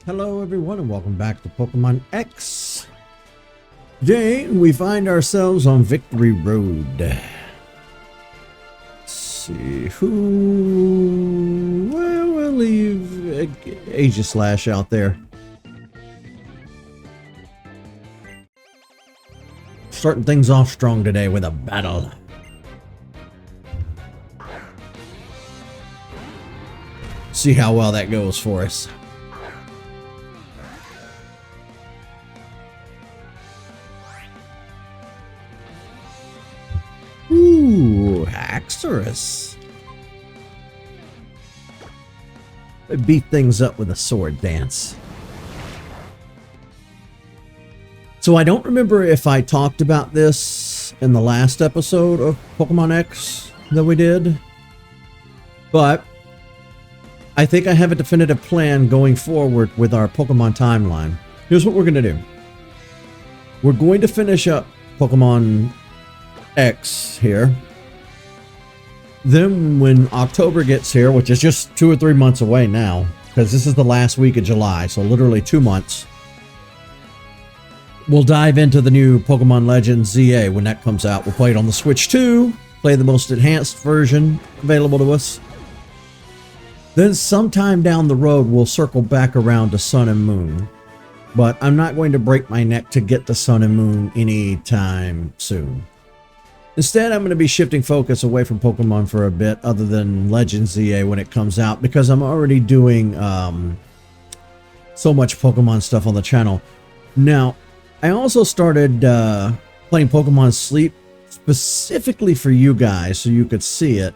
Hello everyone and welcome back to Pokemon X. Today we find ourselves on Victory Road. Let's see who... Well, we'll leave Aegislash out there. Starting things off strong today with a battle. See how well that goes for us. Ooh, Haxorus. I beat things up with a sword dance. So I don't remember if I talked about this in the last episode of Pokemon X that we did, but I think I have a definitive plan going forward with our Pokemon timeline. Here's what we're going to do. We're going to finish up Pokemon X here. Then when October gets here, which is just 2 or 3 months away now, because this is the last week of July, so literally 2 months, we'll dive into the new Pokemon Legends ZA when that comes out. We'll play it on the Switch 2, play the most enhanced version available to us. Then sometime down the road, we'll circle back around to Sun and Moon. But I'm not going to break my neck to get to Sun and Moon anytime soon. Instead, I'm going to be shifting focus away from Pokemon for a bit, other than Legends ZA when it comes out, because I'm already doing so much Pokemon stuff on the channel. Now, I also started playing Pokemon Sleep specifically for you guys so you could see it.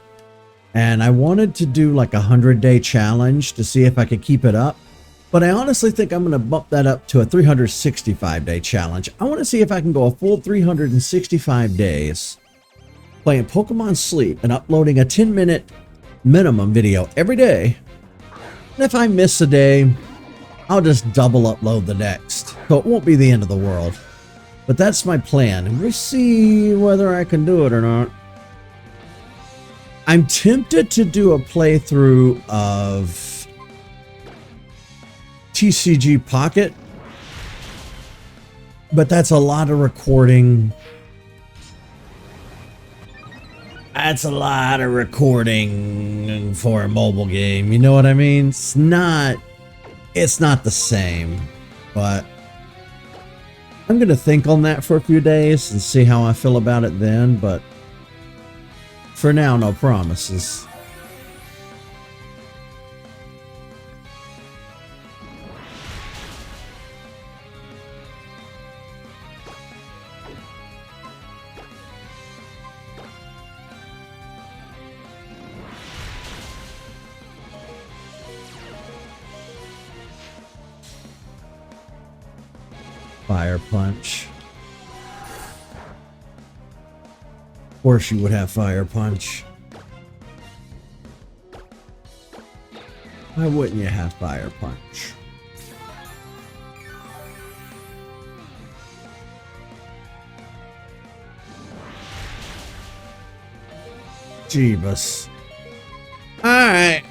And I wanted to do like a 100-day challenge to see if I could keep it up. But I honestly think I'm going to bump that up to a 365-day challenge. I want to see if I can go a full 365 days playing Pokemon Sleep and uploading a 10-minute minimum video every day. And if I miss a day, I'll just double upload the next. So it won't be the end of the world. But that's my plan. And we'll see whether I can do it or not. I'm tempted to do a playthrough of TCG Pocket, but that's a lot of recording. That's a lot of recording for a mobile game. You know what I mean? It's not the same, but I'm going to think on that for a few days and see how I feel about it then, but for now, no promises. Fire Punch. Of course you would have Fire Punch. Why wouldn't you have Fire Punch? Jeebus. Alright.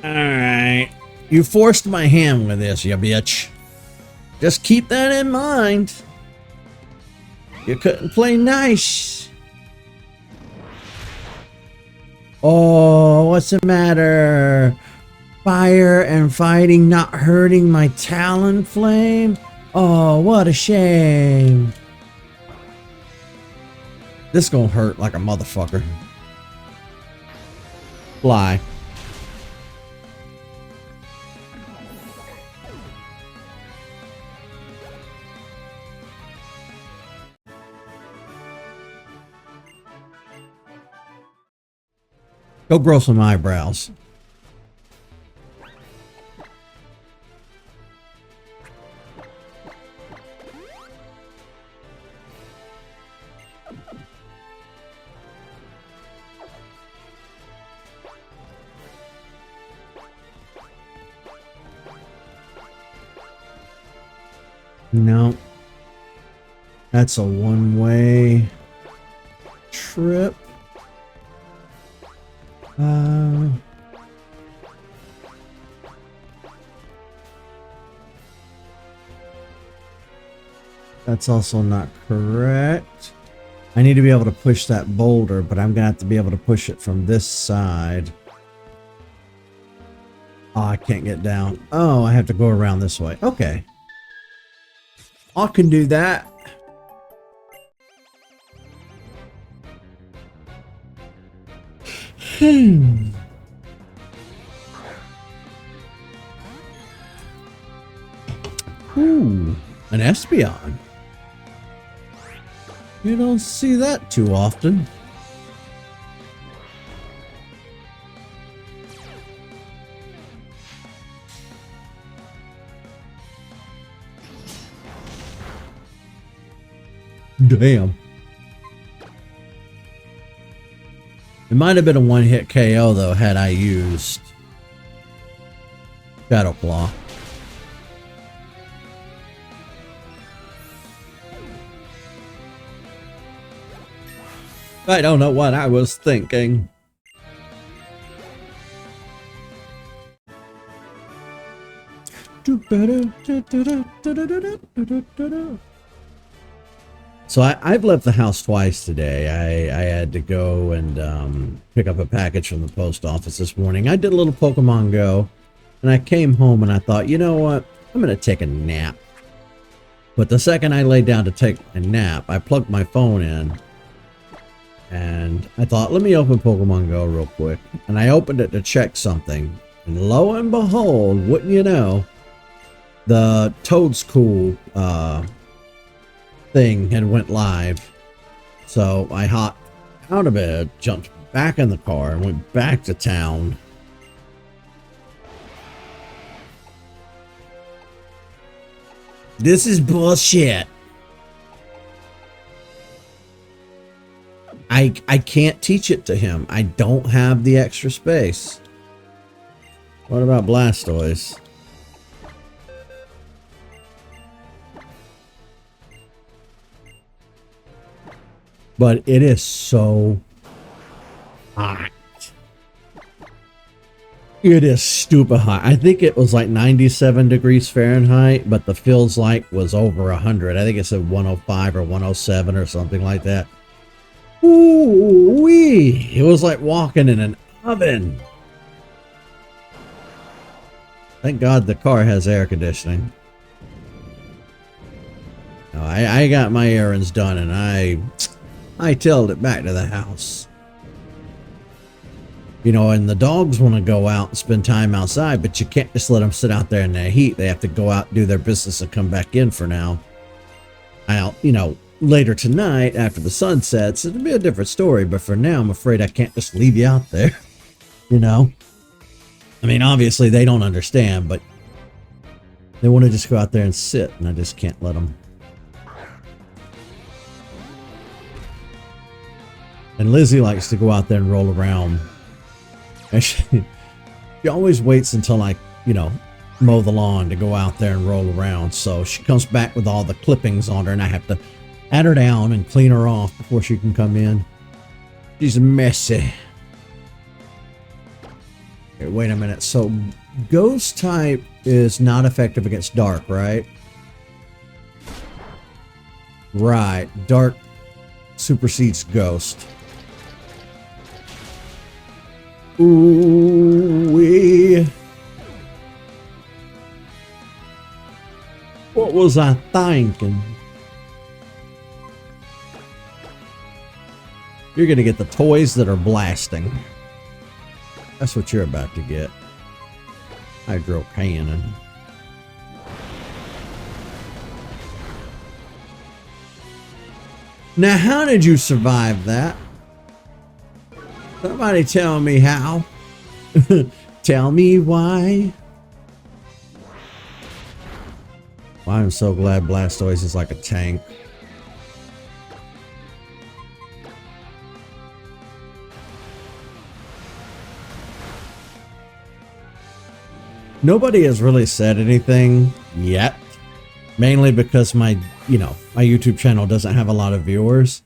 Alright. You forced my hand with this, you bitch. Just keep that in mind. You couldn't play nice. Oh, what's the matter? Fire and fighting not hurting my Talonflame? Oh, what a shame. This gonna hurt like a motherfucker. Fly. Go grow some eyebrows. No. That's a one-way trip. That's also not correct. I need to be able to push that boulder, but I'm going to have to be able to push it from this side. Oh, I can't get down. Oh, I have to go around this way. Okay. I can do that. Ooh, an Espeon. You don't see that too often. Damn. It might have been a one-hit KO, though, had I used Shadow Claw. I don't know what I was thinking. So I've left the house twice today. I had to go and pick up a package from the post office this morning. I did a little Pokemon Go, and I came home and I thought, you know what? I'm going to take a nap. But the second I laid down to take a nap, I plugged my phone in, and I thought, let me open Pokemon Go real quick. And I opened it to check something, and lo and behold, wouldn't you know, the Toadstool thing had went live. So I hopped out of bed, jumped back in the car, and went back to town. This is bullshit. I can't teach it to him. I don't have the extra space. What about Blastoise? But it is so hot. It is stupid hot. I think it was like 97 degrees Fahrenheit, but the feels like was over 100. I think it said 105 or 107 or something like that. Ooh wee! It was like walking in an oven. Thank God the car has air conditioning. No, I got my errands done, and I tailed it back to the house. You know, and the dogs want to go out and spend time outside, but you can't just let them sit out there in the heat. They have to go out, do their business, and come back in for now. You know, later tonight, after the sun sets, it'll be a different story, but for now, I'm afraid I can't just leave you out there. You know? I mean, obviously, they don't understand, but they want to just go out there and sit, and I just can't let them. And Lizzie likes to go out there and roll around. And she always waits until I, you know, mow the lawn to go out there and roll around. So she comes back with all the clippings on her, and I have to pat her down and clean her off before she can come in. She's messy. Okay, wait a minute. So Ghost type is not effective against Dark, right? Right. Dark supersedes Ghost. Ooh-wee. What was I thinking? You're gonna get the toys that are blasting. That's what you're about to get. Hydro Cannon. Now, how did you survive that? Somebody tell me how. Tell me why. Well, I'm so glad Blastoise is like a tank. Nobody has really said anything yet. Mainly because my YouTube channel doesn't have a lot of viewers.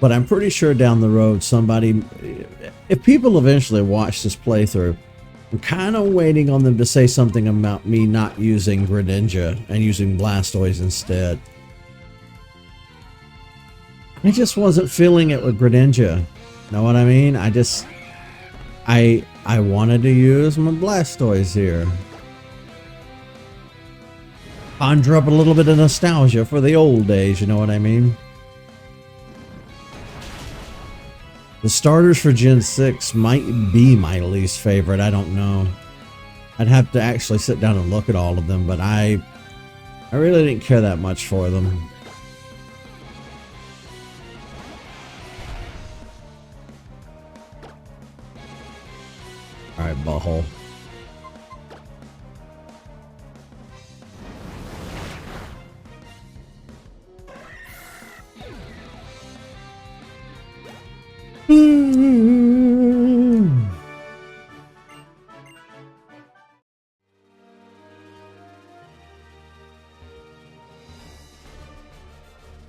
But I'm pretty sure down the road somebody, if people eventually watch this playthrough, I'm kind of waiting on them to say something about me not using Greninja and using Blastoise instead. I just wasn't feeling it with Greninja. Know what I mean? I wanted to use my Blastoise here. Conjure up a little bit of nostalgia for the old days, you know what I mean? The starters for Gen 6 might be my least favorite, I don't know. I'd have to actually sit down and look at all of them, but I really didn't care that much for them. Alright, butthole.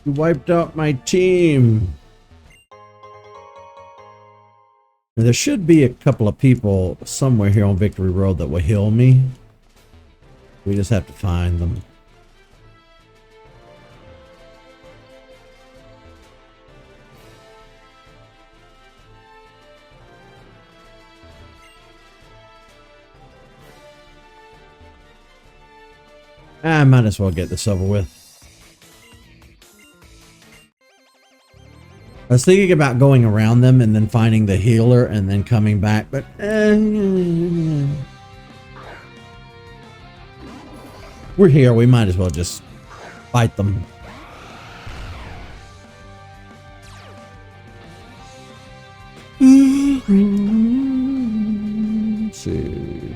You wiped out my team. There should be a couple of people somewhere here on Victory Road that will heal me. We just have to find them. I might as well get this over with. I was thinking about going around them and then finding the healer and then coming back, but we're here. We might as well just fight them. Let's see.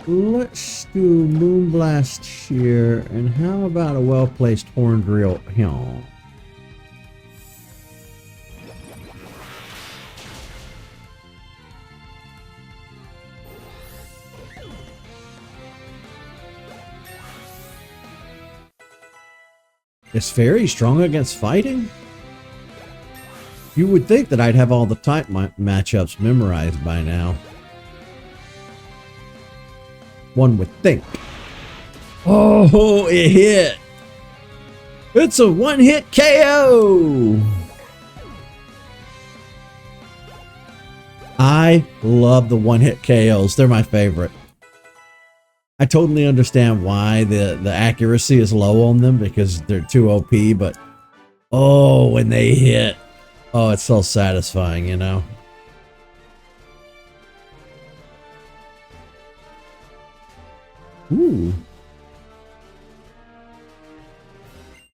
Let's do Moonblast here, and how about a well-placed Horn Drill here? Is Fairy strong against fighting? You would think that I'd have all the type matchups memorized by now. One would think. Oh, it hit! It's a one-hit KO! I love the one-hit KOs. They're my favorite. I totally understand why the accuracy is low on them because they're too OP, but oh, when they hit, oh, it's so satisfying, you know? Ooh.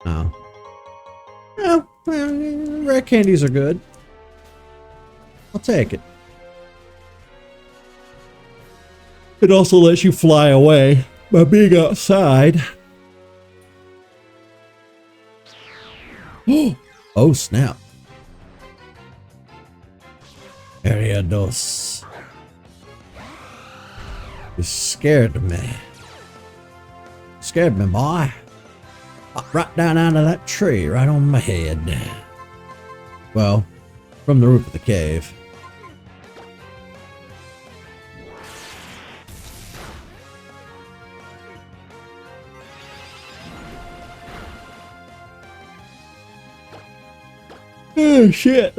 Oh. Well, rare candies are good. I'll take it. It also lets you fly away by being outside. Oh, snap. Area dos. You scared me. Scared me, boy. Popped right down out of that tree, right on my head. Well, from the roof of the cave. Oh, shit.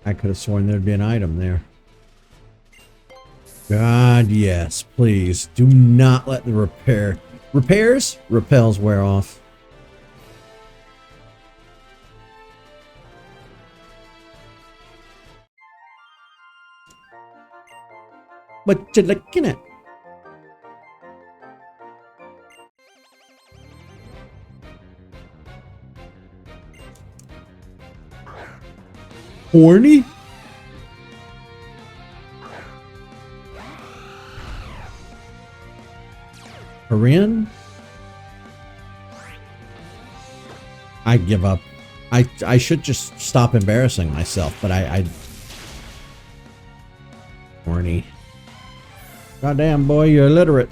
I could have sworn there'd be an item there. God, yes, please. Do not let the repels wear off. What you looking at? Horny? Korean? I give up. I should just stop embarrassing myself, but I horny. Goddamn boy, you're illiterate.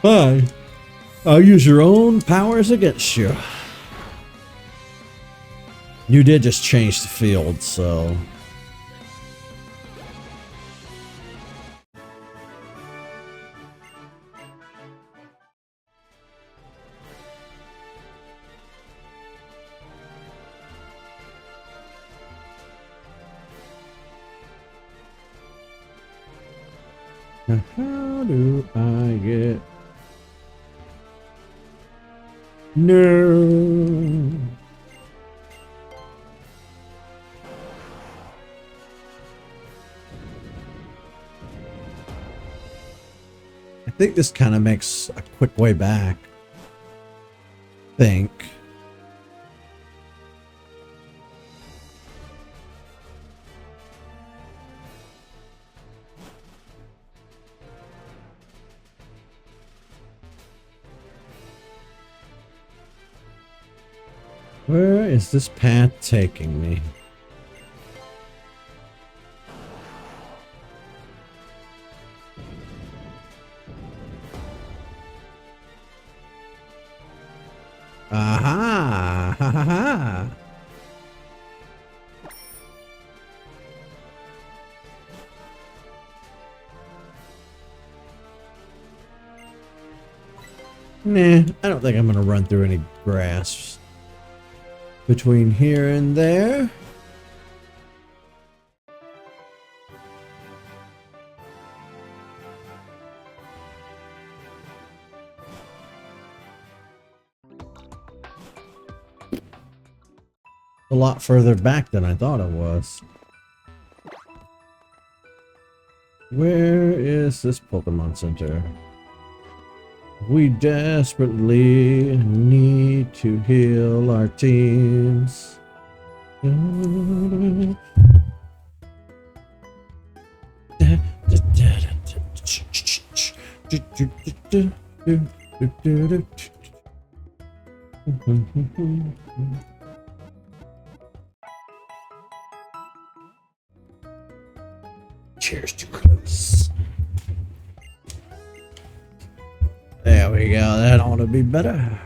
Fine. I'll use your own powers against you. You did just change the field, so... How do I get... No. I think this kind of makes a quick way back. Think. Where is this path taking me? Aha! Ha ha ha! Nah, I don't think I'm gonna run through any grass. Between here and there. A lot further back than I thought it was. Where is this Pokemon Center? We desperately need to heal our teams. Chair's too close. There we go. That ought to be better.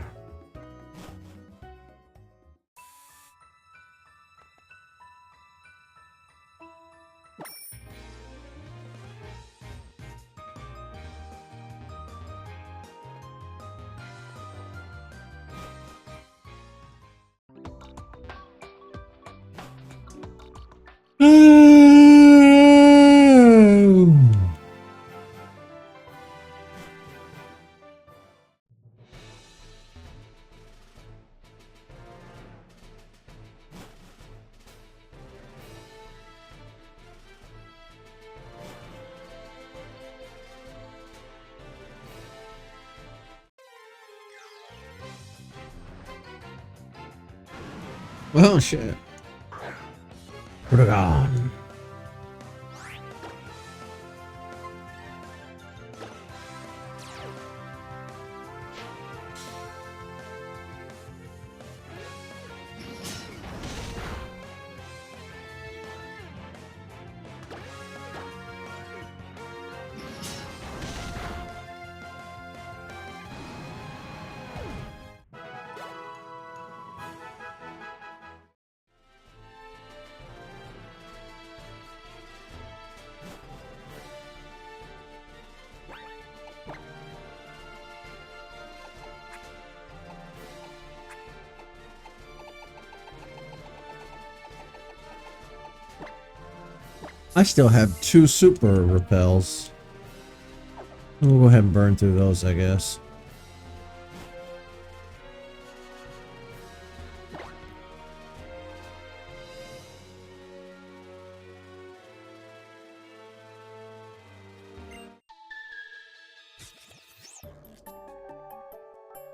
Well, shit. Put it on. I still have 2 super repels. We'll go ahead and burn through those, I guess.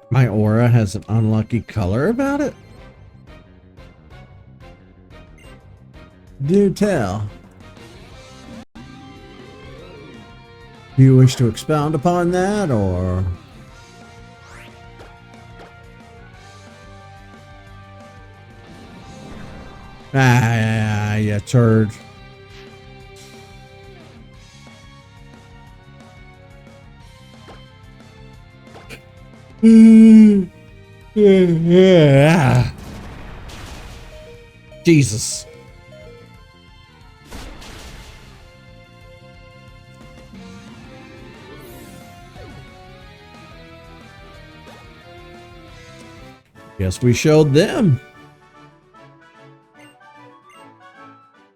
My aura has an unlucky color about it? Do tell. Do you wish to expound upon that, or? Ah, you turd. Jesus. Guess we showed them.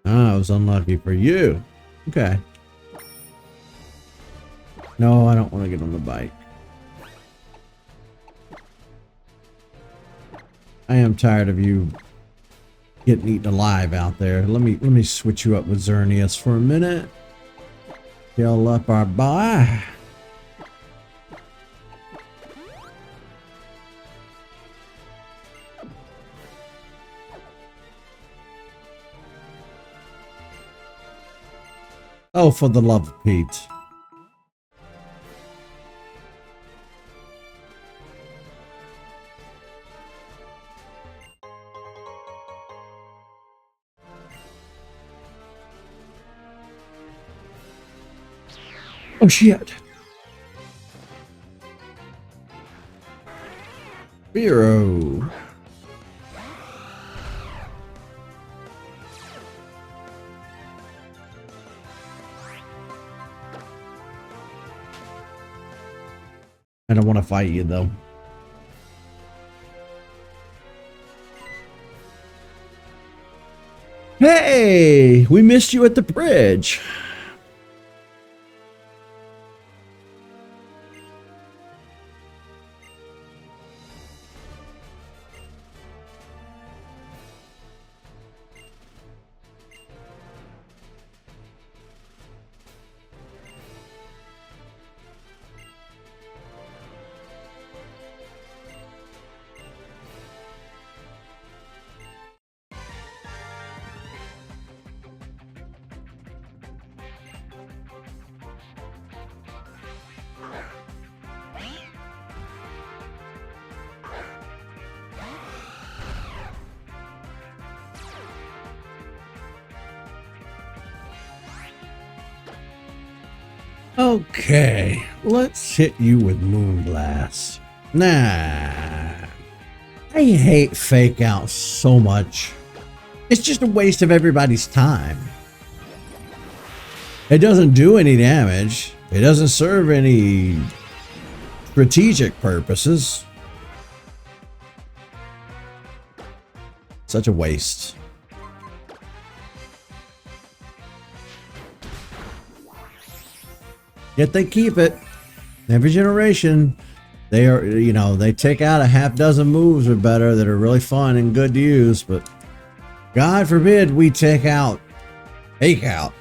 Ah, it was unlucky for you. Okay. No, I don't want to get on the bike. I am tired of you getting eaten alive out there. Let me switch you up with Xerneas for a minute. Heal up our boy. Oh, for the love of Pete. Oh shit. Bureau. I don't want to fight you though. Hey, we missed you at the bridge. Okay, let's hit you with Moonblast. Nah, I hate fake out so much. It's just a waste of everybody's time. It doesn't do any damage. It doesn't serve any strategic purposes. Such a waste. Yet they keep it. Every generation, they are, you know, they take out a half dozen moves or better that are really fun and good to use, but God forbid we take out Fake Out.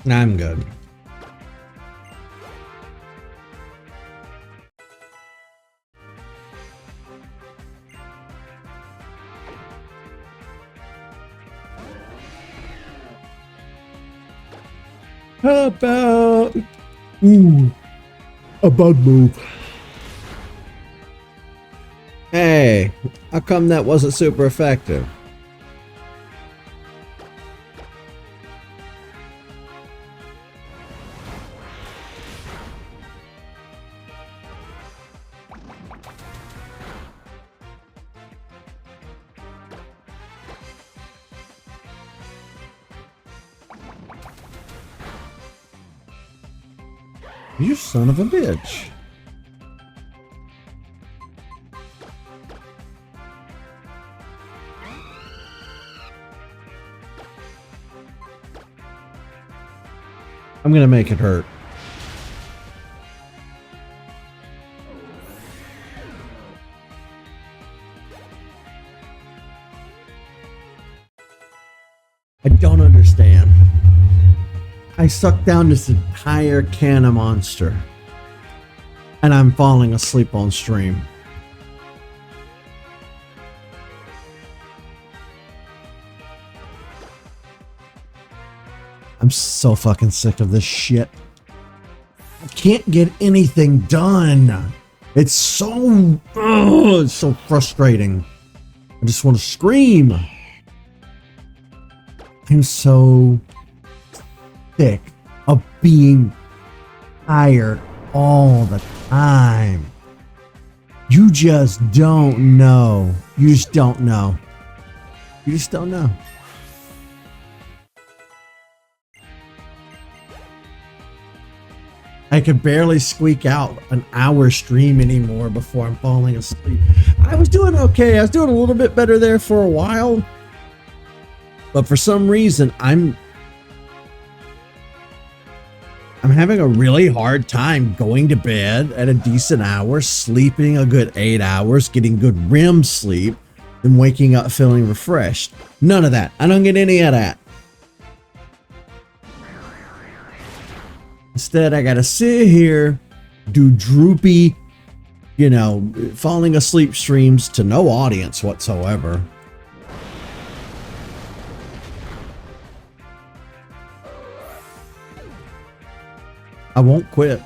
I'm good. How about a bug move? Hey, how come that wasn't super effective? You son of a bitch. I'm gonna make it hurt. I don't understand. I sucked down this entire can of Monster. And I'm falling asleep on stream. I'm so fucking sick of this shit. I can't get anything done. It's so frustrating. I just want to scream. I'm so sick of being tired all the time. You just don't know. You just don't know. You just don't know. I could barely squeak out an hour stream anymore before I'm falling asleep. I was doing okay. I was doing a little bit better there for a while. But for some reason, I'm having a really hard time going to bed at a decent hour, sleeping a good 8 hours, getting good REM sleep, and waking up feeling refreshed. None of that. I don't get any of that. Instead, I gotta sit here, do droopy, you know, falling asleep streams to no audience whatsoever. I won't quit.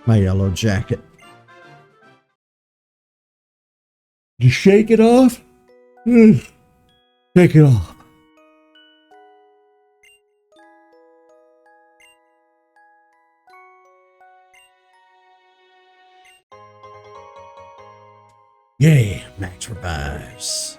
My yellow jacket. You shake it off? Shake it off. Yeah, max revives.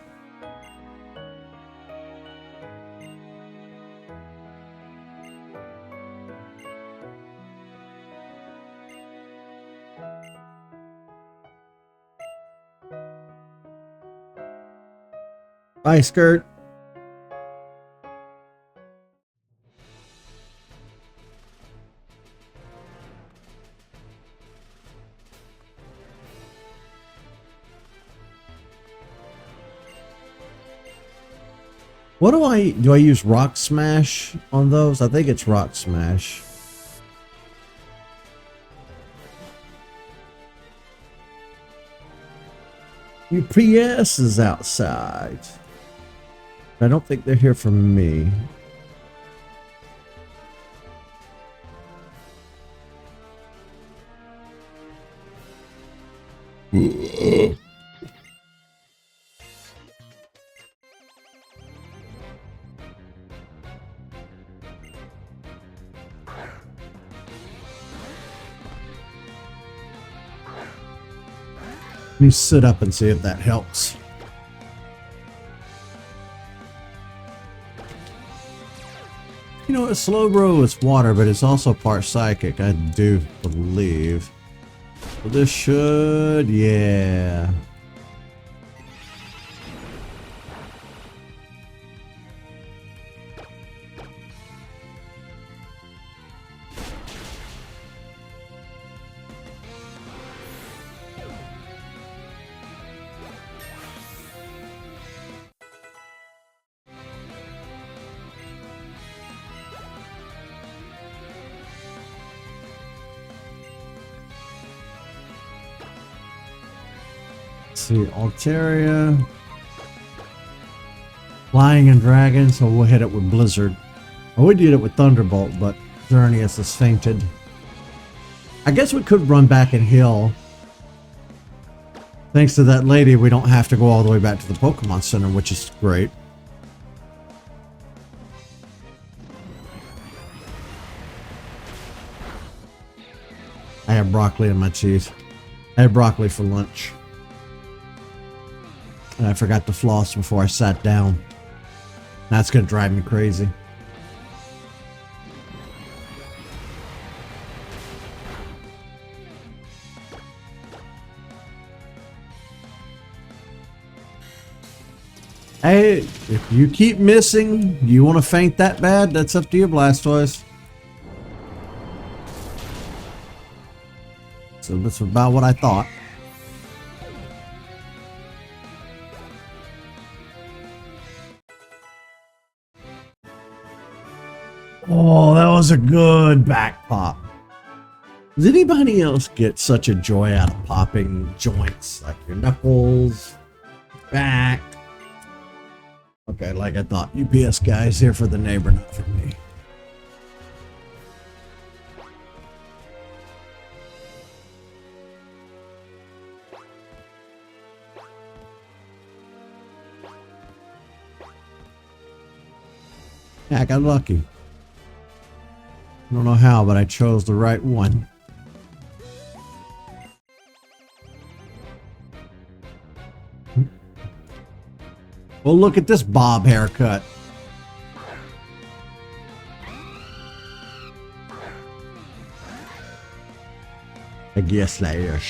Bye, Skirt. What do I use Rock Smash on those? I think it's Rock Smash. UPS is outside. I don't think they're here for me. Let me sit up and see if that helps. You know, Slowbro is water, but it's also part psychic, I do believe. So this should, yeah. See, Altaria, Flying and Dragon, so we'll hit it with Blizzard. Oh, we did it with Thunderbolt, but Xerneas has fainted. I guess we could run back and heal. Thanks to that lady, we don't have to go all the way back to the Pokemon Center, which is great. I have broccoli in my teeth. I had broccoli for lunch. And I forgot to floss before I sat down. That's gonna drive me crazy. Hey, if you keep missing, you want to faint that bad, that's up to you, Blastoise. So that's about what I thought. Oh, that was a good back pop. Does anybody else get such a joy out of popping joints? Like your knuckles, back? Okay, like I thought. UPS guys here for the neighbor, not for me. Yeah, I got lucky. I don't know how, but I chose the right one. Well, look at this bob haircut. I guess that is.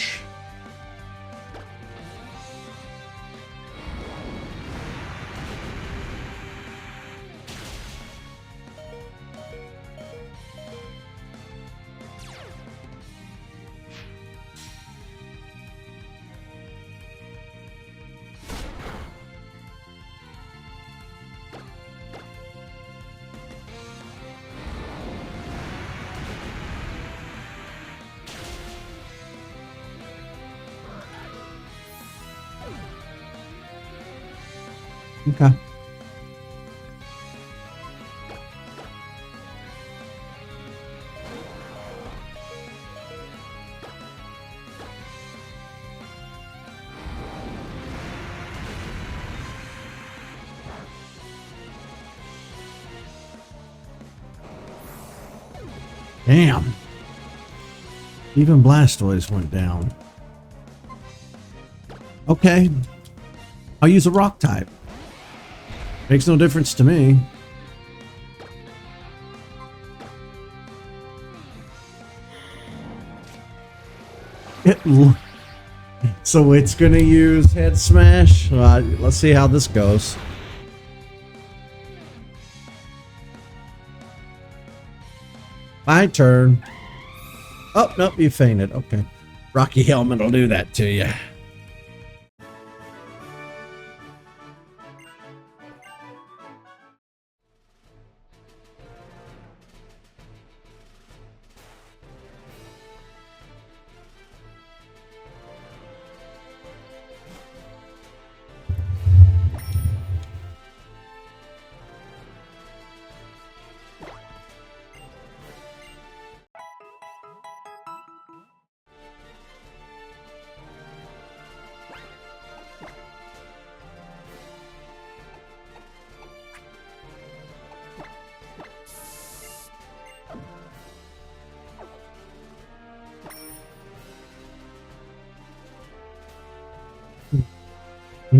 Okay. Damn. Even Blastoise went down. Okay. I'll use a rock type. Makes no difference to me. So it's gonna use Head Smash. Let's see how this goes. My turn. Oh, nope, you fainted. Okay. Rocky Helmet will do that to you.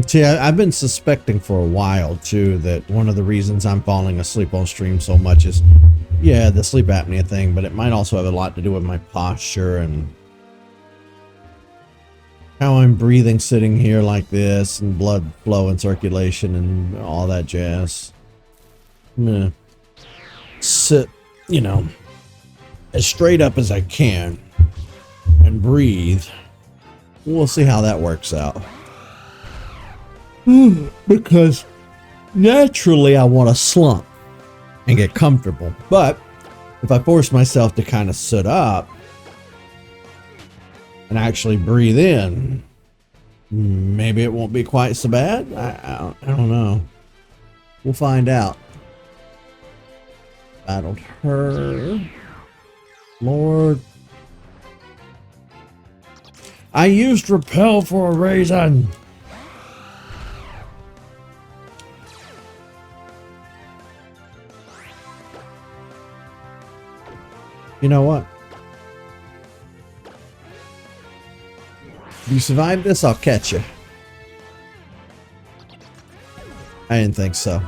See, I've been suspecting for a while, too, that one of the reasons I'm falling asleep on stream so much is, yeah, the sleep apnea thing, but it might also have a lot to do with my posture and how I'm breathing sitting here like this and blood flow and circulation and all that jazz. I'm gonna sit, you know, as straight up as I can and breathe. We'll see how that works out. Because naturally I want to slump and get comfortable, but if I force myself to kind of sit up and actually breathe in, maybe it won't be quite so bad. I don't know. We'll find out. Battled her. Lord. I used repel for a reason. You know what? If you survive this, I'll catch you. I didn't think so.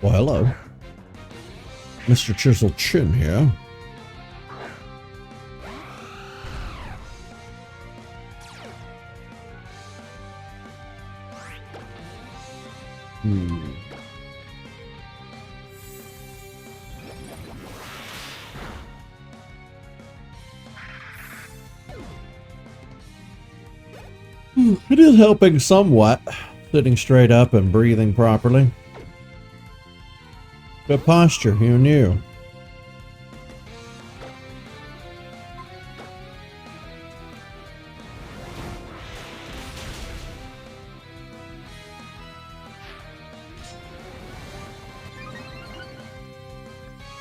Well, hello. Mr. Chisel Chin here. It is helping somewhat, sitting straight up and breathing properly. Good posture, who knew?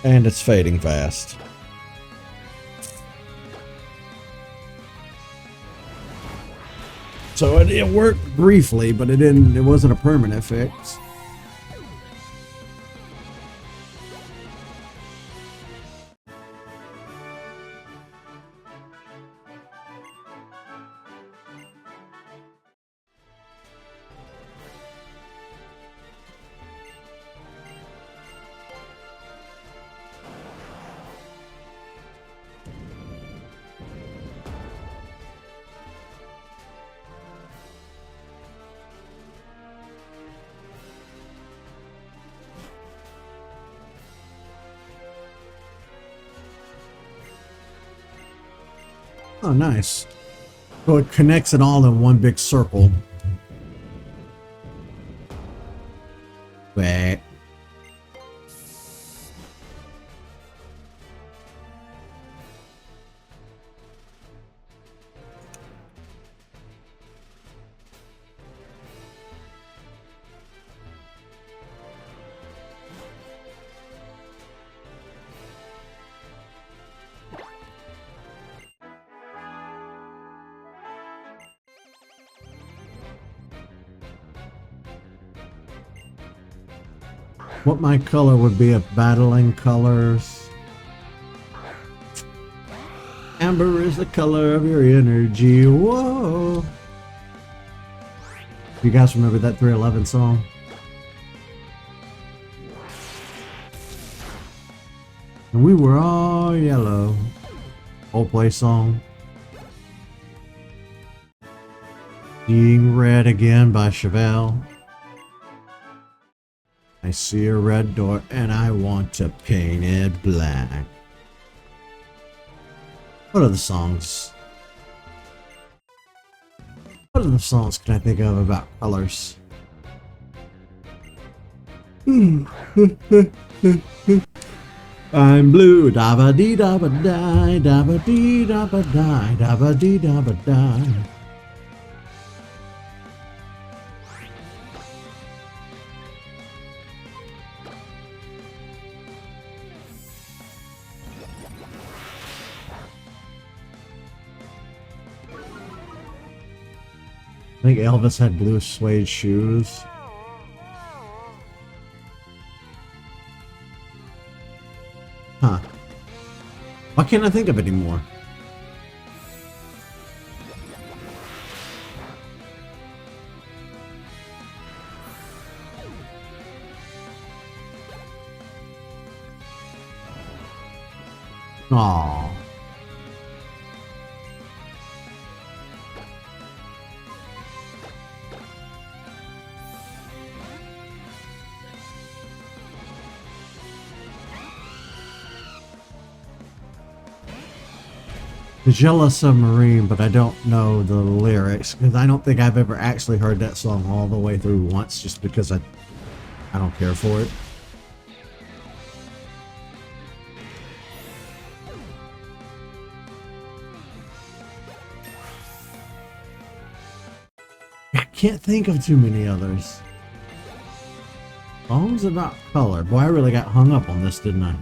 And it's fading fast. So it worked briefly, but it wasn't a permanent fix. Oh, nice. So it connects it all in one big circle. Wait. What my color would be of battling colors. Amber is the color of your energy. Whoa. You guys remember that 311 song? And we were all yellow. Old play song. Seeing Red Again by Chevelle. I see a red door and I want to paint it black. What other songs? What other songs can I think of about colors? I'm blue, da ba dee da ba die, da ba dee da ba die, da ba dee da ba die. I think Elvis had blue suede shoes. Huh. Why can't I think of it anymore? Aww. Jealous Submarine, but I don't know the lyrics because I don't think I've ever actually heard that song all the way through once, just because I don't care for it. I can't think of too many others. Songs about color. Boy, I really got hung up on this, didn't I?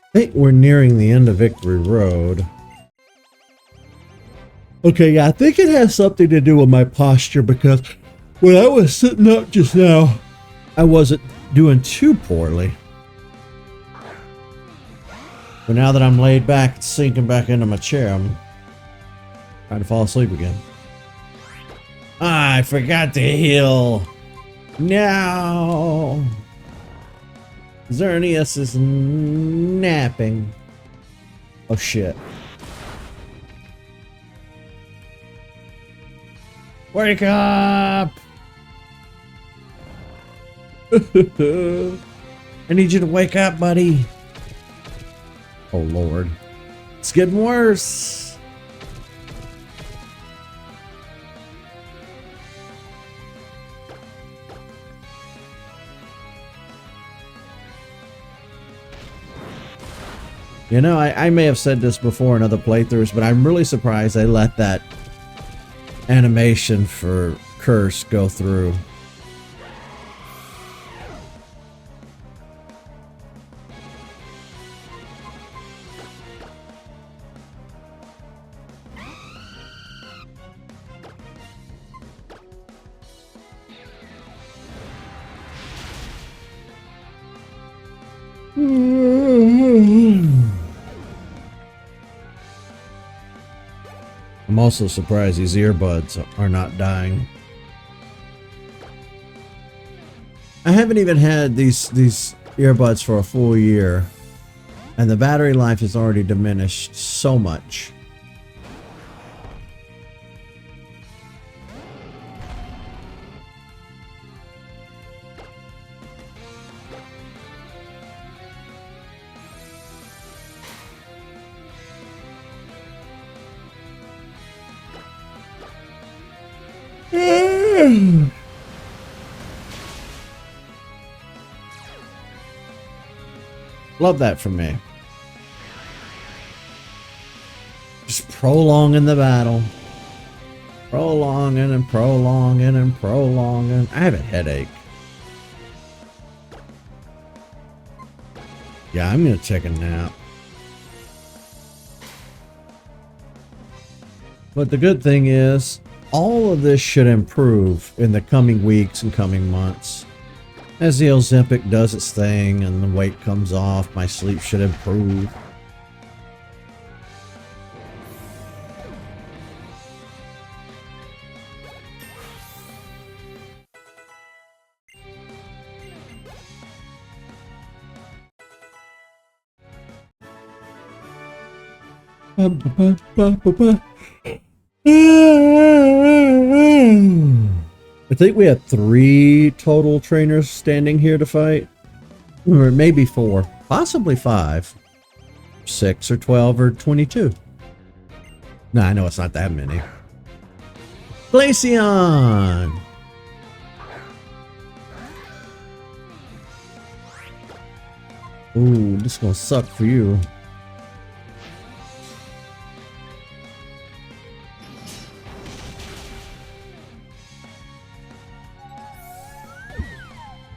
I think we're nearing the end of Victory Road. Okay, yeah, I think it has something to do with my posture because when I was sitting up just now, I wasn't doing too poorly. But now that I'm laid back and sinking back into my chair, I'm trying to fall asleep again. I forgot to heal. No. Xerneas is napping. Oh shit. Wake up! I need you to wake up, buddy. Oh Lord. It's getting worse. You know, I may have said this before in other playthroughs, but I'm really surprised they let that animation for Curse go through. I'm also surprised these earbuds are not dying. I haven't even had these earbuds for a full year, and the battery life has already diminished so much. Love that from me. Just prolonging the battle. Prolonging and prolonging and prolonging. I have a headache. Yeah, I'm gonna take a nap. But the good thing is, all of this should improve in the coming weeks and coming months. As the Ozempic does its thing and the weight comes off, my sleep should improve. I think we have 3 total trainers standing here to fight. Or maybe 4. Possibly 5. 6 or 12 or 22. No, I know it's not that many. Glaceon! Ooh, this is gonna suck for you.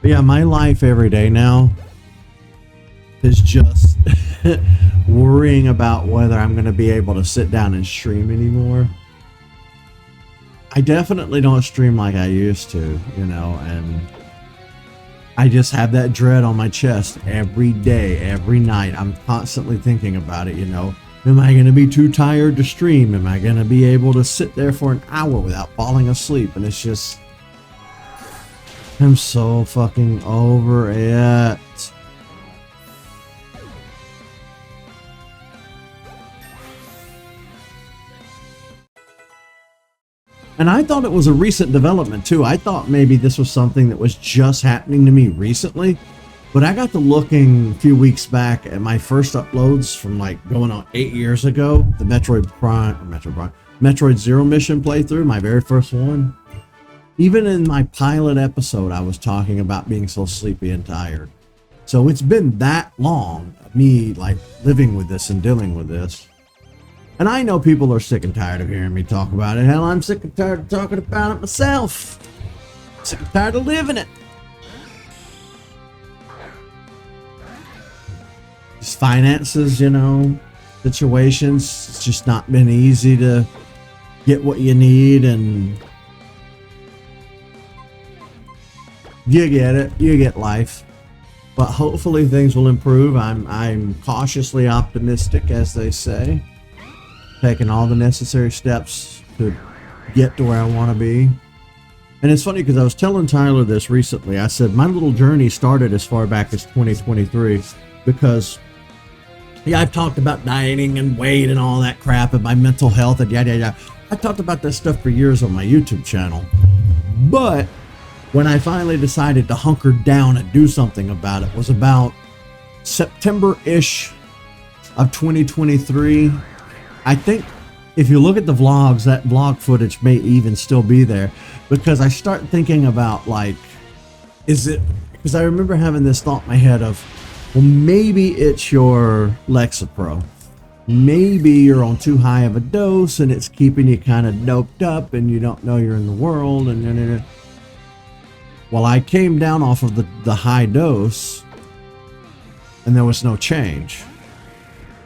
Yeah, my life every day now is just worrying about whether I'm going to be able to sit down and stream anymore. I definitely don't stream like I used to, you know, and I just have that dread on my chest every day, every night. I'm constantly thinking about it, you know. Am I going to be too tired to stream? Am I going to be able to sit there for an hour without falling asleep? And it's just... I'm so fucking over it. And I thought it was a recent development too. I thought maybe this was something that was just happening to me recently. But I got to looking a few weeks back at my first uploads from like going on 8 years ago. The Metroid Zero Mission playthrough, my very first one. Even in my pilot episode, I was talking about being so sleepy and tired. So it's been that long of me like living with this and dealing with this. And I know people are sick and tired of hearing me talk about it. Hell, I'm sick and tired of talking about it myself. Sick and tired of living it. Just finances, you know, situations. It's just not been easy to get what you need, and you get it. You get life. but hopefully things will improve. I'm cautiously optimistic, as they say, taking all the necessary steps to get to where I want to be. And it's funny because I was telling Tyler this recently. I said my little journey started as far back as 2023 because, yeah, I've talked about dieting and weight and all that crap and my mental health and yada yada. I talked about that stuff for years on my YouTube channel. But when I finally decided to hunker down and do something about it was about September-ish of 2023. I think if you look at the vlogs, that vlog footage may even still be there, because I start thinking about, like, is it, because I remember having this thought in my head of, well, maybe it's your Lexapro. Maybe you're on too high of a dose and it's keeping you kind of doped up and you don't know you're in the world. And well, I came down off of the high dose and there was no change.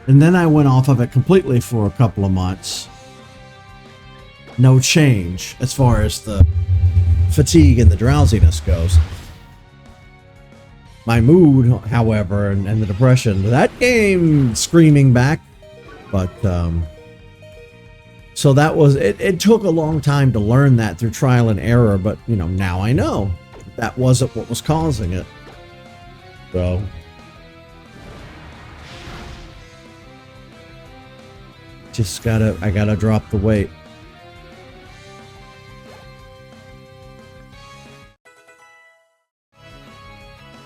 And then I went off of it completely for a couple of months. No change as far as the fatigue and the drowsiness goes. My mood, however, and the depression, that came screaming back. But, so that was, it took a long time to learn that through trial and error, but, you know, now I know that wasn't what was causing it. So, I gotta drop the weight.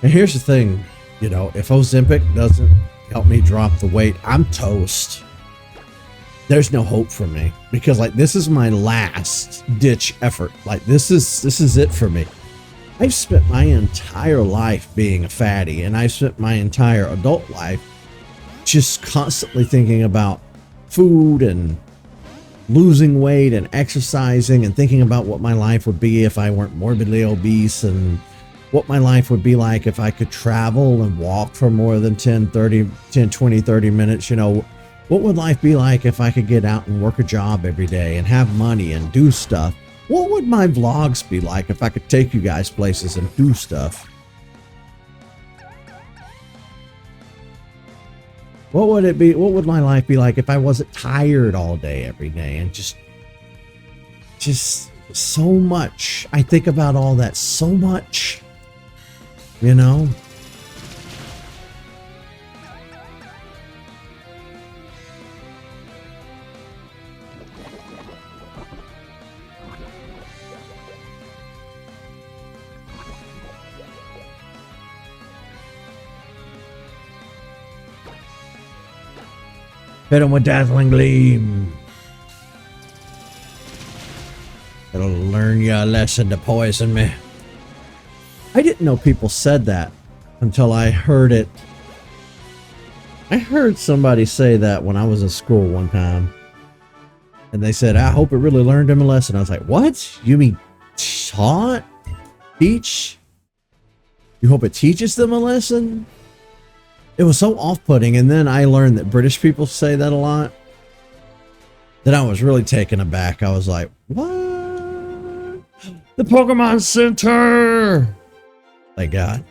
And here's the thing, you know, if Ozempic doesn't help me drop the weight, I'm toast. There's no hope for me, because, like, this is my last ditch effort. Like, this is it for me. I've spent my entire life being a fatty, and I've spent my entire adult life just constantly thinking about food and losing weight and exercising and thinking about what my life would be if I weren't morbidly obese, and what my life would be like if I could travel and walk for more than 10, 20, 30 minutes. You know, what would life be like if I could get out and work a job every day and have money and do stuff? What would my vlogs be like if I could take you guys places and do stuff? What would it be? What would my life be like if I wasn't tired all day every day and just so much? I think about all that so much, you know? Hit him with dazzling gleam. It'll learn you a lesson to poison me. I didn't know people said that until I heard it. I heard somebody say that when I was in school one time. And they said, I hope it really learned him a lesson. I was like, what? You mean taught? Teach? You hope it teaches them a lesson? It was so off-putting, and then I learned that British people say that a lot. Then I was really taken aback. I was like, what? The Pokemon Center! Thank God.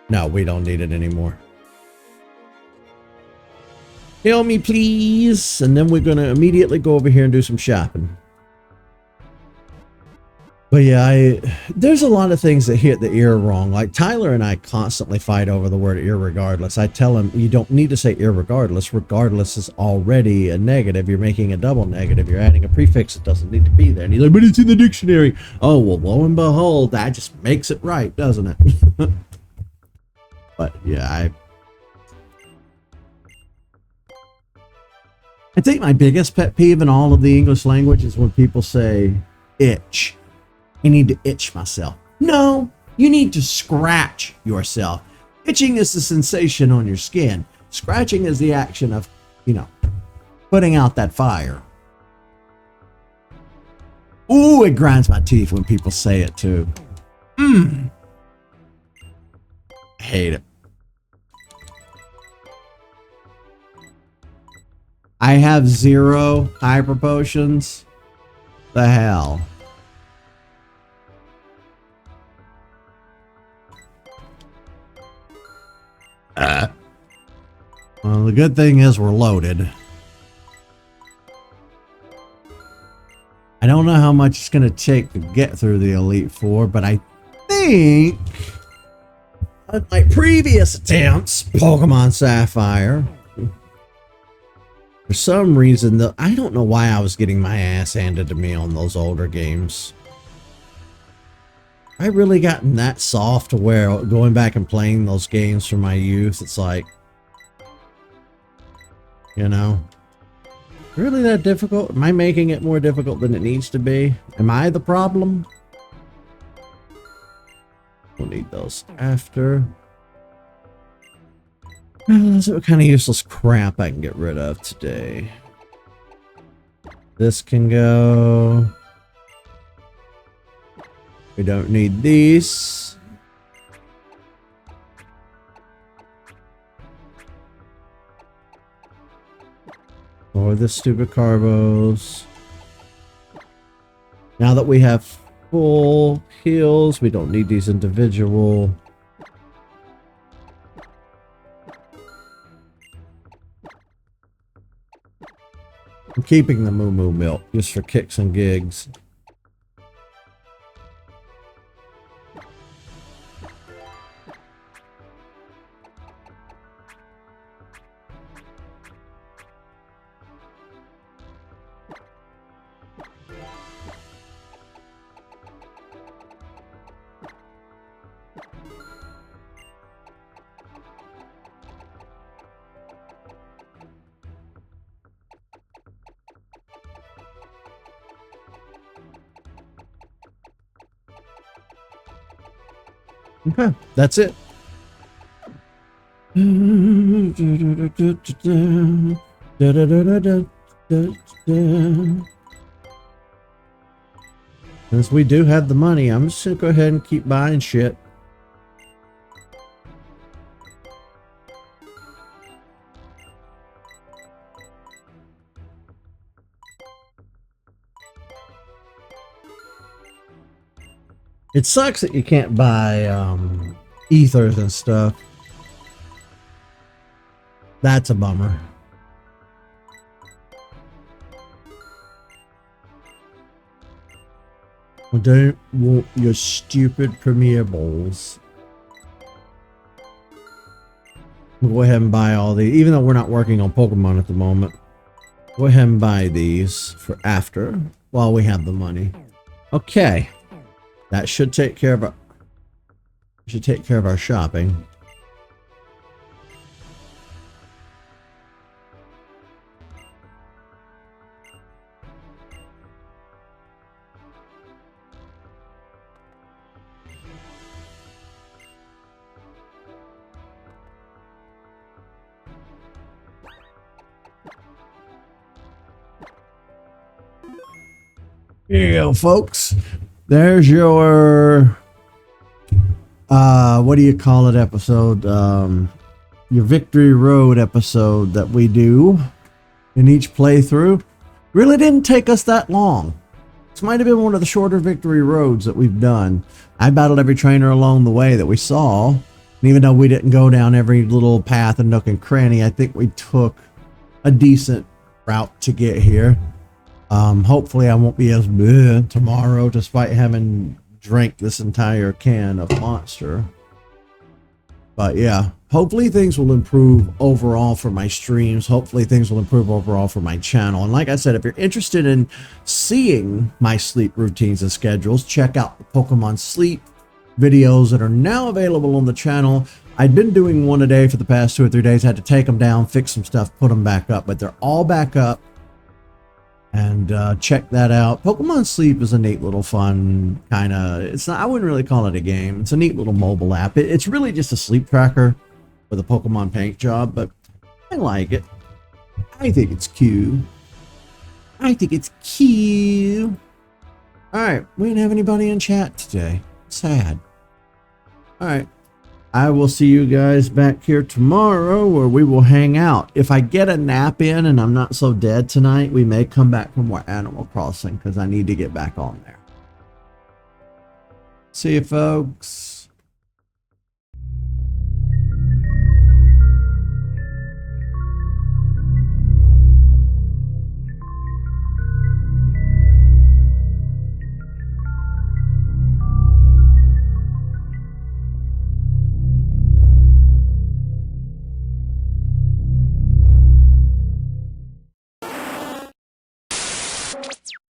No, we don't need it anymore. Heal me, please. And then we're going to immediately go over here and do some shopping. But yeah, there's a lot of things that hit the ear wrong. Like Tyler and I constantly fight over the word irregardless. I tell him, you don't need to say irregardless. Regardless is already a negative. You're making a double negative. You're adding a prefix that doesn't need to be there. And he's like, but it's in the dictionary. Oh, well, lo and behold, that just makes it right, doesn't it? But yeah, I think my biggest pet peeve in all of the English language is when people say itch. I need to itch myself. No, you need to scratch yourself. Itching is the sensation on your skin. Scratching is the action of, you know, putting out that fire. Ooh, it grinds my teeth when people say it too. I hate it. I have 0 hyper potions. The hell. Well, the good thing is we're loaded. I don't know how much it's going to take to get through the Elite Four, but I think my previous attempts, Pokemon Sapphire, for some reason, I don't know why I was getting my ass handed to me on those older games. I really gotten that soft to where going back and playing those games from my youth, it's like, you know, really that difficult? Am I making it more difficult than it needs to be? Am I the problem? We'll need those after. Let's see what kind of useless crap I can get rid of today. This can go. We don't need these. Or the stupid carbos. Now that we have full heals, we don't need these individual. I'm keeping the Moo Moo milk just for kicks and gigs. Okay, that's it. Since we do have the money, I'm just gonna go ahead and keep buying shit. It sucks that you can't buy ethers and stuff. That's a bummer. I don't want your stupid Premier Balls. We'll go ahead and buy all these, even though we're not working on Pokemon at the moment. Go ahead and buy these for after, while we have the money. Okay. That should take care of our shopping. Here you go, folks. There's your what do you call it episode? Your Victory Road episode that we do in each playthrough. Really didn't take us that long. This might have been one of the shorter Victory Roads that we've done. I battled every trainer along the way that we saw. And even though we didn't go down every little path and nook and cranny, I think we took a decent route to get here. Hopefully I won't be as bleh tomorrow despite having drank this entire can of Monster. But yeah, hopefully things will improve overall for my streams. Hopefully things will improve overall for my channel. And like I said, if you're interested in seeing my sleep routines and schedules, check out the Pokemon Sleep videos that are now available on the channel. I'd been doing one a day for the past 2 or 3 days. I had to take them down, fix some stuff, put them back up, but they're all back up. And check that out. Pokemon Sleep is a neat little fun kind of, it's not, I wouldn't really call it a game. It's a neat little mobile app. It's really just a sleep tracker with a Pokemon paint job, but I like it. I think it's cute. I think it's cute. Alright, we didn't have anybody in chat today. Sad. Alright. I will see you guys back here tomorrow where we will hang out. If I get a nap in and I'm not so dead tonight, we may come back for more Animal Crossing because I need to get back on there. See you, folks.